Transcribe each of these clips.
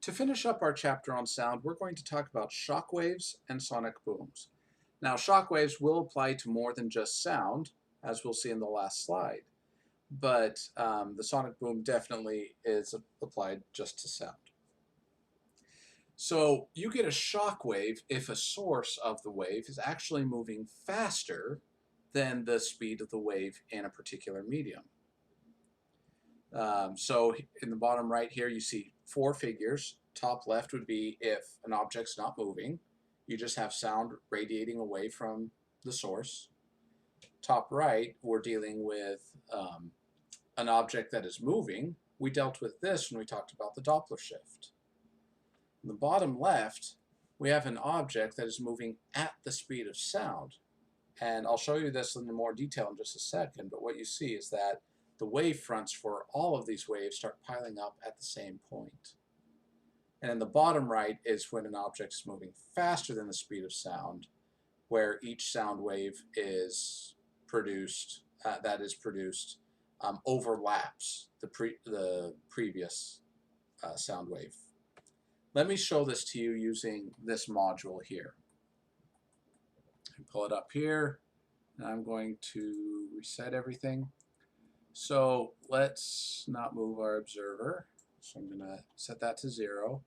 To finish up our chapter on sound, we're going to talk about shock waves and sonic booms. Now, shock waves will apply to more than just sound, as we'll see in the last slide, but the sonic boom definitely is applied just to sound. So you get a shock wave if a source of the wave is actually moving faster than the speed of the wave in a particular medium. So in the bottom right here, you see four figures. Top left would be if an object's not moving. You just have sound radiating away from the source. Top right, we're dealing with an object that is moving. We dealt with this when we talked about the Doppler shift. In the bottom left, we have an object that is moving at the speed of sound. And I'll show you this in more detail in just a second, but what you see is that the wave fronts for all of these waves start piling up at the same point. And in the bottom right is when an object is moving faster than the speed of sound, where each sound wave is produced, overlaps the previous sound wave. Let me show this to you using this module here. Pull it up here, and I'm going to reset everything. So let's not move our observer. So I'm going to set that to 0.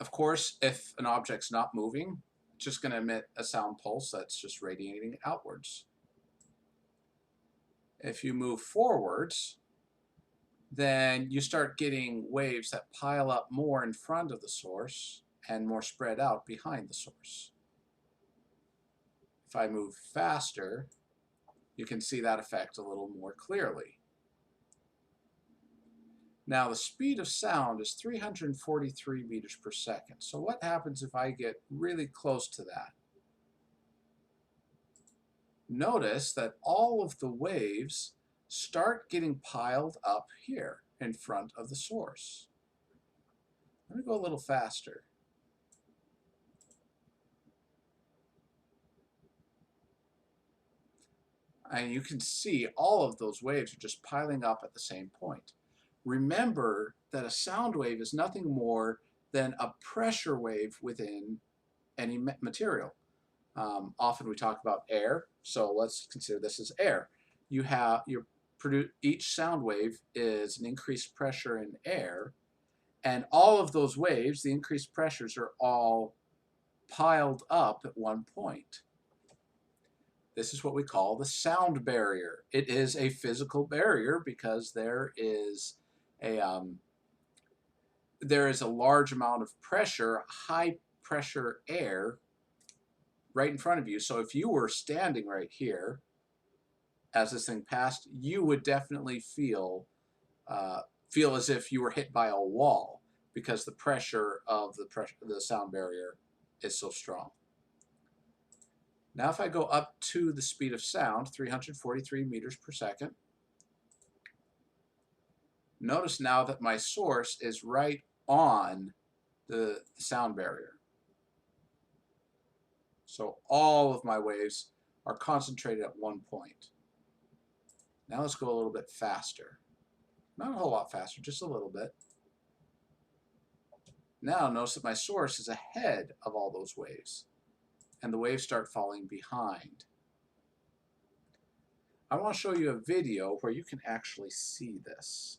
Of course, if an object's not moving, it's just going to emit a sound pulse that's just radiating outwards. If you move forwards, then you start getting waves that pile up more in front of the source and more spread out behind the source. If I move faster, you can see that effect a little more clearly. Now the speed of sound is 343 meters per second. So what happens if I get really close to that? Notice that all of the waves start getting piled up here in front of the source. Let me go a little faster. And you can see all of those waves are just piling up at the same point. Remember that a sound wave is nothing more than a pressure wave within any material. Often we talk about air, so let's consider this as air. Each sound wave is an increased pressure in air, and all of those waves, the increased pressures, are all piled up at one point. This is what we call the sound barrier. It is a physical barrier because there is a large amount of pressure, high pressure air, right in front of you. So if you were standing right here as this thing passed, you would definitely feel as if you were hit by a wall because the pressure of the sound barrier is so strong. Now if I go up to the speed of sound, 343 meters per second, notice now that my source is right on the sound barrier. So all of my waves are concentrated at one point. Now let's go a little bit faster. Not a whole lot faster, just a little bit. Now notice that my source is ahead of all those waves, and the waves start falling behind. I want to show you a video where you can actually see this.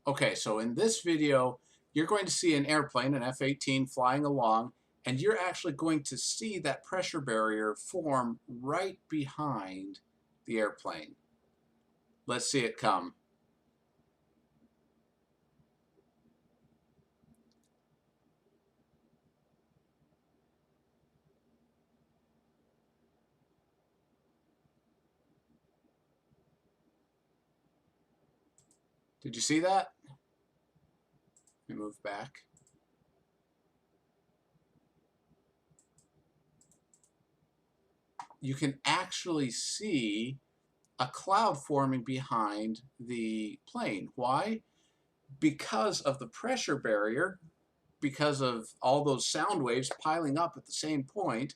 Okay, so in this video, you're going to see an airplane, an F-18, flying along, and you're actually going to see that pressure barrier form right behind the airplane. Let's see it come. Did you see that? Let me move back. You can actually see a cloud forming behind the plane. Why? Because of the pressure barrier, because of all those sound waves piling up at the same point,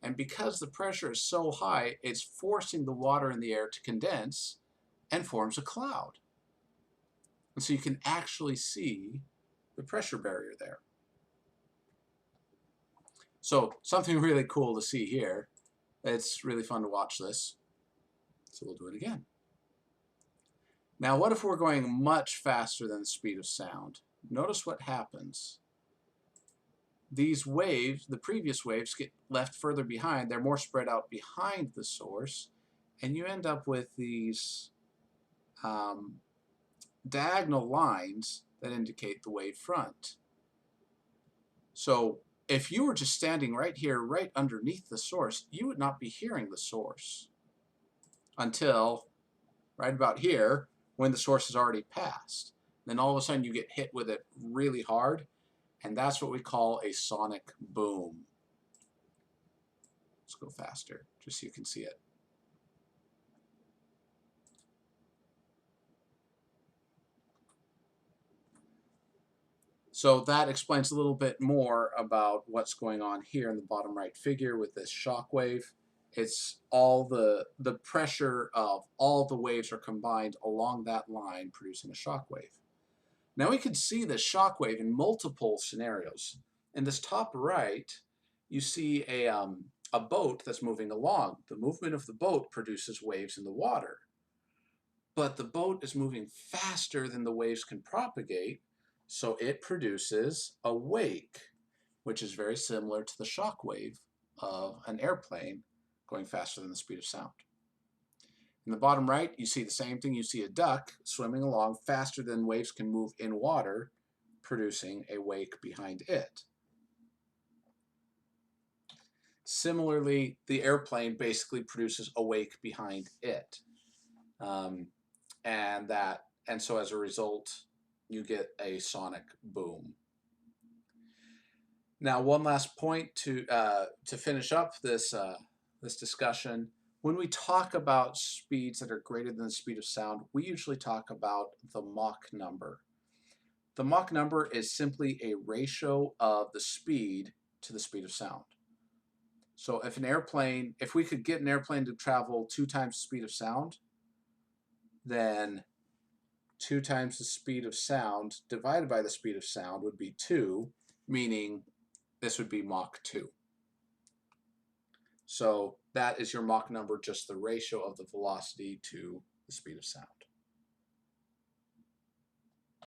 and because the pressure is so high, it's forcing the water in the air to condense and forms a cloud. And so you can actually see the pressure barrier there. So something really cool to see here. It's really fun to watch this. So we'll do it again. Now what if we're going much faster than the speed of sound? Notice what happens. These waves, the previous waves, get left further behind. They're more spread out behind the source, and you end up with these diagonal lines that indicate the wave front. So if you were just standing right here, right underneath the source, you would not be hearing the source until right about here when the source is already passed. Then all of a sudden you get hit with it really hard, and that's what we call a sonic boom. Let's go faster just so you can see it. So that explains a little bit more about what's going on here in the bottom right figure with this shock wave. It's all the pressure of all the waves are combined along that line, producing a shock wave. Now we can see the shock wave in multiple scenarios. In this top right, you see a boat that's moving along. The movement of the boat produces waves in the water. But the boat is moving faster than the waves can propagate, so it produces a wake, which is very similar to the shock wave of an airplane going faster than the speed of sound. In the bottom right, you see the same thing. You see a duck swimming along faster than waves can move in water, producing a wake behind it. Similarly, the airplane basically produces a wake behind it. And so as a result, you get a sonic boom. Now, one last point to finish up this discussion. When we talk about speeds that are greater than the speed of sound, we usually talk about the Mach number. The Mach number is simply a ratio of the speed to the speed of sound. So if we could get an airplane to travel 2 times the speed of sound, then 2 times the speed of sound divided by the speed of sound would be 2, meaning this would be Mach 2. So that is your Mach number, just the ratio of the velocity to the speed of sound.